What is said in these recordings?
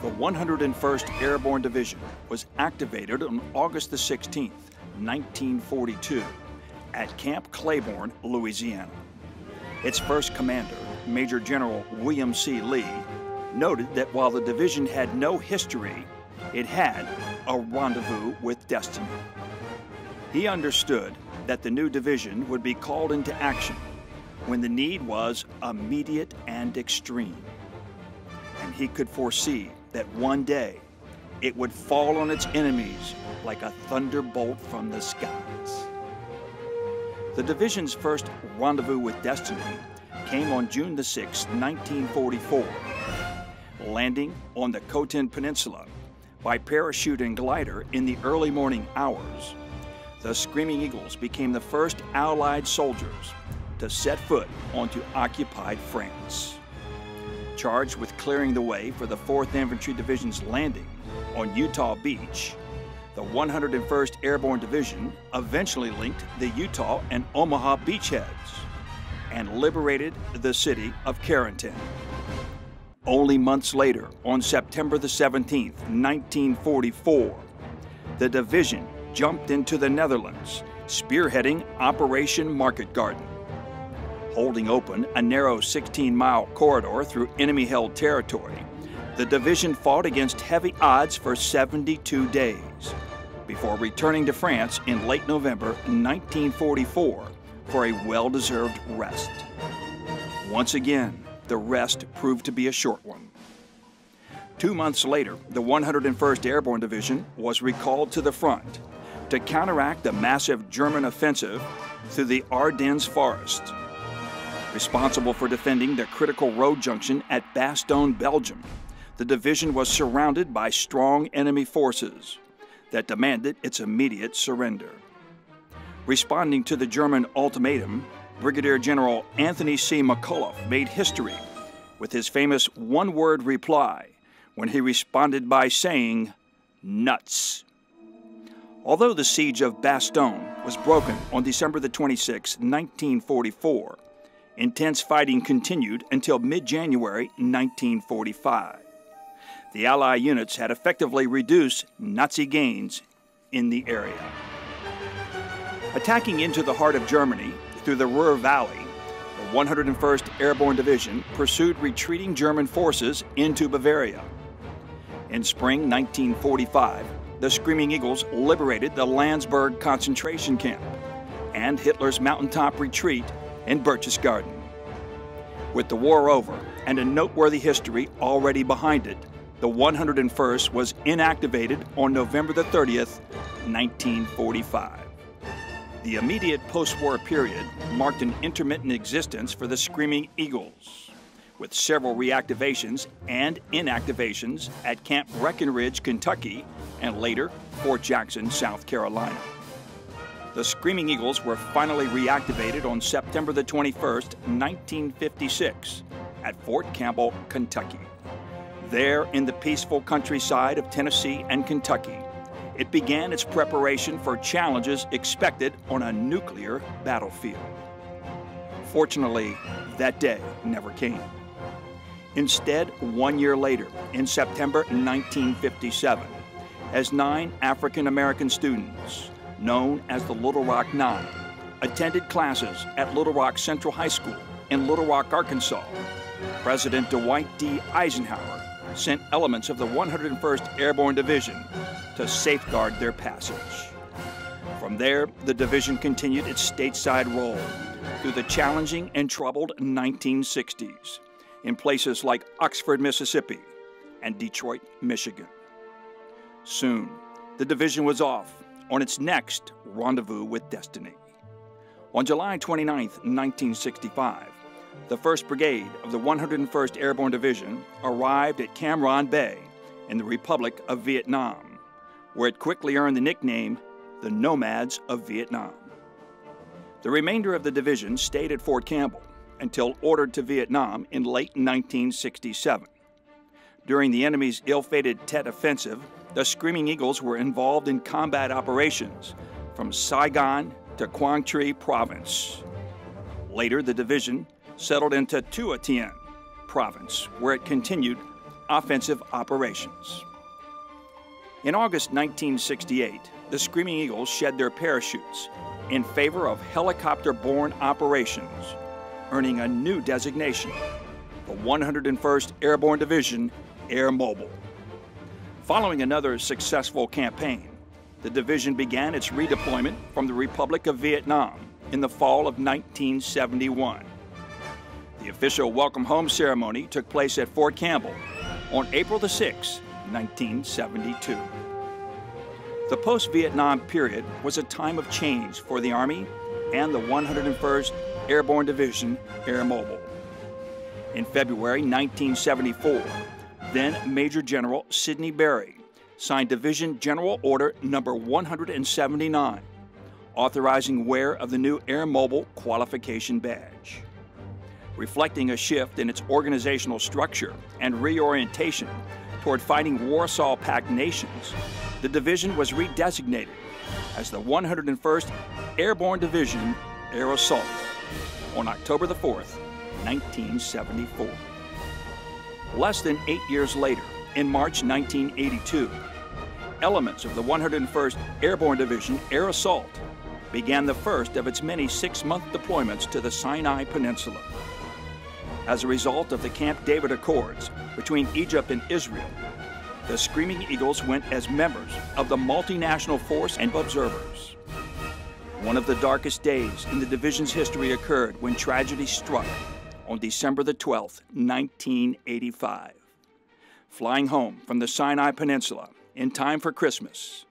The 101st Airborne Division was activated on August the 16th, 1942, at Camp Claiborne, Louisiana. Its first commander, Major General William C. Lee, noted that while the division had no history, it had a rendezvous with destiny. He understood that the new division would be called into action when the need was immediate and extreme. And he could foresee that one day it would fall on its enemies like a thunderbolt from the skies. The division's first rendezvous with destiny came on June the 6th, 1944, landing on the Khotan Peninsula by parachute and glider in the early morning hours. The Screaming Eagles became the first Allied soldiers to set foot onto occupied France. Charged with clearing the way for the 4th Infantry Division's landing on Utah Beach, the 101st Airborne Division eventually linked the Utah and Omaha beachheads and liberated the city of Carentan. Only months later, on September the 17th, 1944, the division jumped into the Netherlands, spearheading Operation Market Garden. Holding open a narrow 16-mile corridor through enemy-held territory, the division fought against heavy odds for 72 days before returning to France in late November 1944 for a well-deserved rest. Once again, the rest proved to be a short one. 2 months later, the 101st Airborne Division was recalled to the front to counteract the massive German offensive through the Ardennes forest. Responsible for defending the critical road junction at Bastogne, Belgium, the division was surrounded by strong enemy forces that demanded its immediate surrender. Responding to the German ultimatum, Brigadier General Anthony C. McCullough made history with his famous one-word reply when he responded by saying, "Nuts." Although the siege of Bastogne was broken on December the 26th, 1944, intense fighting continued until mid-January 1945. The Allied units had effectively reduced Nazi gains in the area. Attacking into the heart of Germany through the Ruhr Valley, the 101st Airborne Division pursued retreating German forces into Bavaria. In spring 1945, the Screaming Eagles liberated the Landsberg concentration camp and Hitler's mountaintop retreat in Berchtesgaden. With the war over and a noteworthy history already behind it, the 101st was inactivated on November the 30th, 1945. The immediate post-war period marked an intermittent existence for the Screaming Eagles, with several reactivations and inactivations at Camp Breckenridge, Kentucky, and later Fort Jackson, South Carolina. The Screaming Eagles were finally reactivated on September the 21st, 1956, at Fort Campbell, Kentucky. There, in the peaceful countryside of Tennessee and Kentucky, it began its preparation for challenges expected on a nuclear battlefield. Fortunately, that day never came. Instead, 1 year later, in September 1957, as 9 African-American students, known as the Little Rock Nine, attended classes at Little Rock Central High School in Little Rock, Arkansas, President Dwight D. Eisenhower sent elements of the 101st Airborne Division to safeguard their passage. From there, the division continued its stateside role through the challenging and troubled 1960s in places like Oxford, Mississippi, and Detroit, Michigan. Soon, the division was off on its next rendezvous with destiny. On July 29, 1965, the 1st Brigade of the 101st Airborne Division arrived at Cam Ranh Bay in the Republic of Vietnam, where it quickly earned the nickname the Nomads of Vietnam. The remainder of the division stayed at Fort Campbell until ordered to Vietnam in late 1967. During the enemy's ill-fated Tet Offensive, the Screaming Eagles were involved in combat operations from Saigon to Quang Tri Province. Later, the division settled into Tuo Tien Province, where it continued offensive operations. In August 1968, the Screaming Eagles shed their parachutes in favor of helicopter-borne operations, earning a new designation, the 101st Airborne Division, Air Mobile. Following another successful campaign, the division began its redeployment from the Republic of Vietnam in the fall of 1971. The official welcome home ceremony took place at Fort Campbell on April 6, 1972. The post-Vietnam period was a time of change for the Army and the 101st Airborne Division, Air Mobile. In February 1974, then Major General Sidney Berry signed Division General Order Number 179, authorizing wear of the new Air Mobile qualification badge. Reflecting a shift in its organizational structure and reorientation toward fighting Warsaw Pact nations, the division was redesignated as the 101st Airborne Division, Air Assault, on October 4, 1974. Less than 8 years later, in March 1982, elements of the 101st Airborne Division, Air Assault, began the first of its many 6-month deployments to the Sinai Peninsula. As a result of the Camp David Accords between Egypt and Israel, the Screaming Eagles went as members of the multinational force and observers. One of the darkest days in the division's history occurred when tragedy struck on December 12, 1985. Flying home from the Sinai Peninsula in time for Christmas,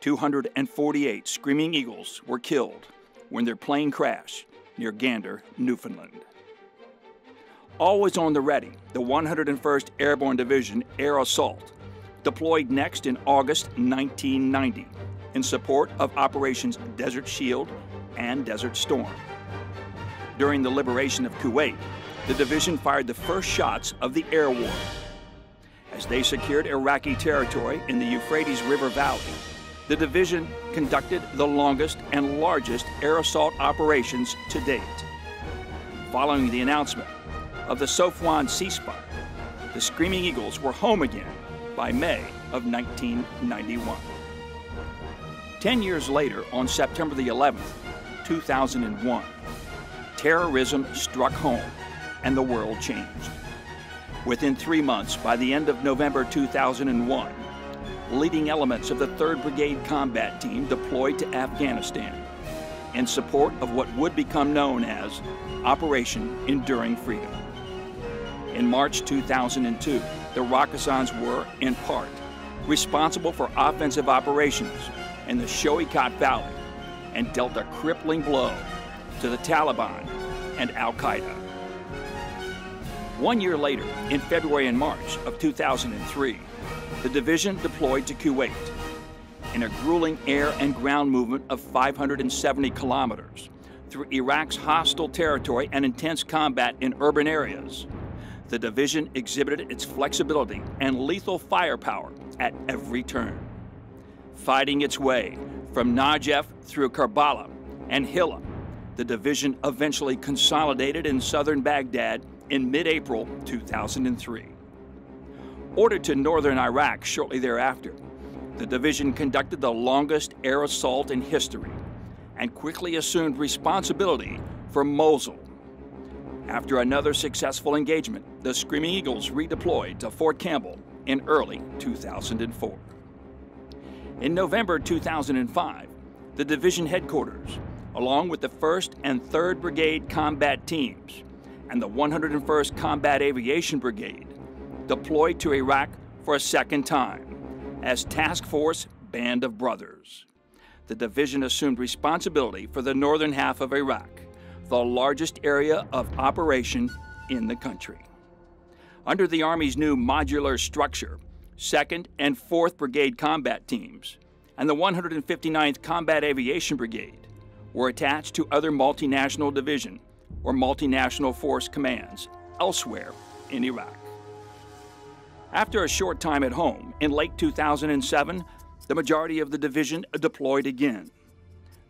248 Screaming Eagles were killed when their plane crashed near Gander, Newfoundland. Always on the ready, the 101st Airborne Division, Air Assault, deployed next in August 1990 in support of Operations Desert Shield and Desert Storm. During the liberation of Kuwait, the division fired the first shots of the air war. As they secured Iraqi territory in the Euphrates River Valley, the division conducted the longest and largest air assault operations to date. Following the announcement of the Sofwan ceasefire, the Screaming Eagles were home again by May of 1991. 10 years later, on September the 11th, 2001, terrorism struck home and the world changed. Within 3 months, by the end of November 2001, leading elements of the 3rd Brigade Combat Team deployed to Afghanistan in support of what would become known as Operation Enduring Freedom. In March 2002, the Rakkasans were, in part, responsible for offensive operations in the Shoikat Valley and dealt a crippling blow to the Taliban and Al-Qaeda. 1 year later, in February and March of 2003, the division deployed to Kuwait. In a grueling air and ground movement of 570 kilometers through Iraq's hostile territory and intense combat in urban areas, the division exhibited its flexibility and lethal firepower at every turn. Fighting its way from Najaf through Karbala and Hilla, the division eventually consolidated in southern Baghdad in mid-April 2003. Ordered to northern Iraq shortly thereafter, the division conducted the longest air assault in history and quickly assumed responsibility for Mosul. After another successful engagement, the Screaming Eagles redeployed to Fort Campbell in early 2004. In November 2005, the division headquarters, along with the 1st and 3rd Brigade combat teams and the 101st Combat Aviation Brigade, deployed to Iraq for a second time as Task Force Band of Brothers. The division assumed responsibility for the northern half of Iraq, the largest area of operation in the country. Under the Army's new modular structure, 2nd and 4th Brigade combat teams and the 159th Combat Aviation Brigade were attached to other multinational division or multinational force commands elsewhere in Iraq. After a short time at home, in late 2007, the majority of the division deployed again.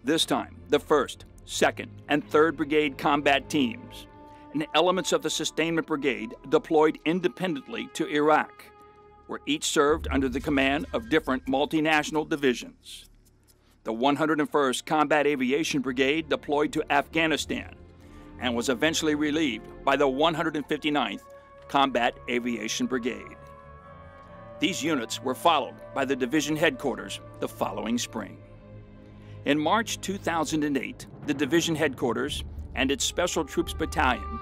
This time, the 1st, 2nd, and 3rd Brigade combat teams and elements of the Sustainment Brigade deployed independently to Iraq, where each served under the command of different multinational divisions. The 101st Combat Aviation Brigade deployed to Afghanistan and was eventually relieved by the 159th Combat Aviation Brigade. These units were followed by the division headquarters the following spring. In March 2008, the division headquarters and its Special Troops Battalion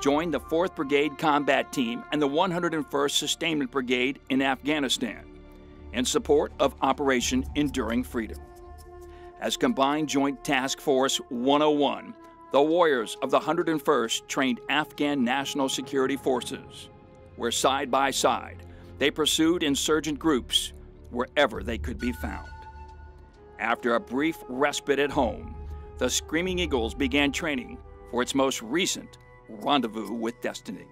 joined the 4th Brigade Combat Team and the 101st Sustainment Brigade in Afghanistan in support of Operation Enduring Freedom. As Combined Joint Task Force 101, the warriors of the 101st trained Afghan National Security Forces, where side by side they pursued insurgent groups wherever they could be found. After a brief respite at home, the Screaming Eagles began training for its most recent rendezvous with destiny.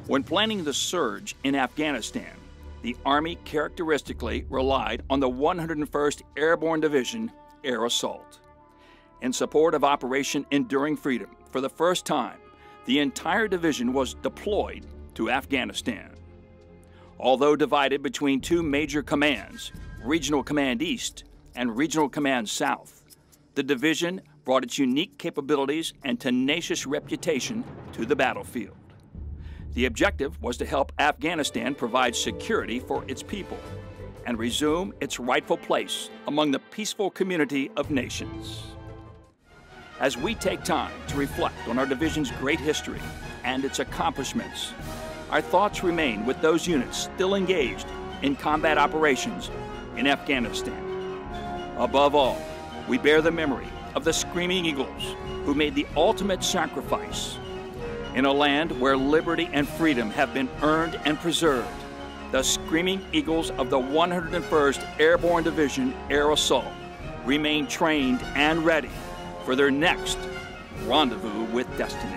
When planning the surge in Afghanistan, the Army characteristically relied on the 101st Airborne Division Air Assault. In support of Operation Enduring Freedom, for the first time, the entire division was deployed to Afghanistan. Although divided between two major commands, Regional Command East and Regional Command South, the division brought its unique capabilities and tenacious reputation to the battlefield. The objective was to help Afghanistan provide security for its people and resume its rightful place among the peaceful community of nations. As we take time to reflect on our division's great history and its accomplishments, our thoughts remain with those units still engaged in combat operations in Afghanistan. Above all, we bear the memory of the Screaming Eagles who made the ultimate sacrifice. In a land where liberty and freedom have been earned and preserved, the Screaming Eagles of the 101st Airborne Division Air Assault remain trained and ready for their next rendezvous with destiny.